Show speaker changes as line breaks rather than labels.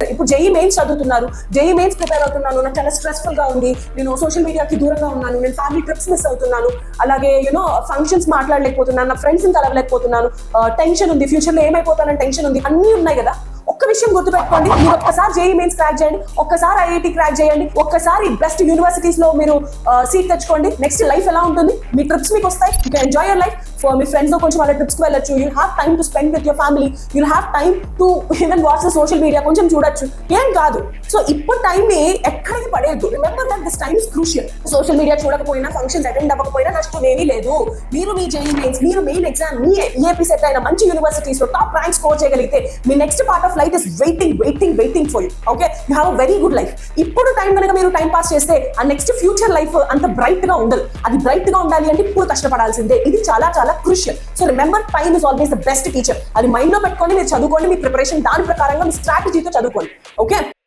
సరే ఇప్పుడు JEE mains చదువుతున్నారు, జేఈ మెయిన్స్ ప్రిపేర్ అవుతున్నాను, నాకు చాలా స్ట్రెస్ఫుల్ గా ఉంది, నేను సోషల్ మీడియాకి దూరంగా ఉన్నాను, నేను ఫ్యామిలీ ట్రిప్స్ మిస్ అవుతున్నాను, అలాగే ఫంక్షన్స్ మాట్లాడలేకపోతున్నాను, నా ఫ్రెండ్స్ కలవలేకపోతున్నాను, టెన్షన్ ఉంది, ఫ్యూచర్ లో ఏమైపోతానని టెన్షన్ ఉంది, అన్ని ఉన్నాయి కదా. ఒక్క విషయం గుర్తుపెట్టుకోండి, మీరు ఒక్కసారి జేఈ మెయిన్స్ క్రాక్ చేయండి, ఒక్కసారి ఐఐటి క్రాక్ చేయండి, ఒక్కసారి బెస్ట్ యూనివర్సిటీస్ లో మీరు సీట్ తెచ్చుకోండి. నెక్స్ట్ లైఫ్ ఎలా ఉంటుంది, మీ ట్రిప్స్ మీకు వస్తాయి, you can enjoy your life. మీ ఫ్రెండ్స్ తో కొంచెం వాళ్ళ ట్రిప్స్ కి వెళ్ళొచ్చు, you'll have time to spend with your family, you'll have time to even watch the social media, కొంచెం చూడొచ్చు, ఏం కాదు. సో ఇప్పుడు టైం ని ఎక్కడికి పడేయద్దు. Remember that this time is crucial. Social media చూడకపోయినా, ఫంక్షన్స్ అటెండ్ అవ్వకపోయినా నష్టం ఏమీ లేదు. మీరు మీ జేఈ మెయిన్స్, మీరు మెయిన్ ఎగ్జామ్, మీ ఈఏపీ సెట్ అయిన మంచి యూనివర్సిటీస్ లో టాప్ ర్యాంక్ స్కోర్ చేయగలిగితే మీ next part of life is waiting for you. Okay, you have a very good life. ఇప్పుడు టైం కనుక మీరు టైం పాస్ చేస్తే ఆ నెక్స్ట్ ఫ్యూచర్ లైఫ్ అంత బ్రైట్ గా ఉండదు. అది బ్రైట్ గా ఉండాలి అంటే ఇప్పుడు కష్టపడాల్సిందే. ఇది చాలా చాలా crucial. So remember, time is always the best teacher. అది మైండ్ లో పెట్టుకొని మీరు చదువుకోండి, మీ ప్రిపరేషన్ దాని ప్రకారంగా మీ స్ట్రాటజీతో చదువుకోండి. ఓకే.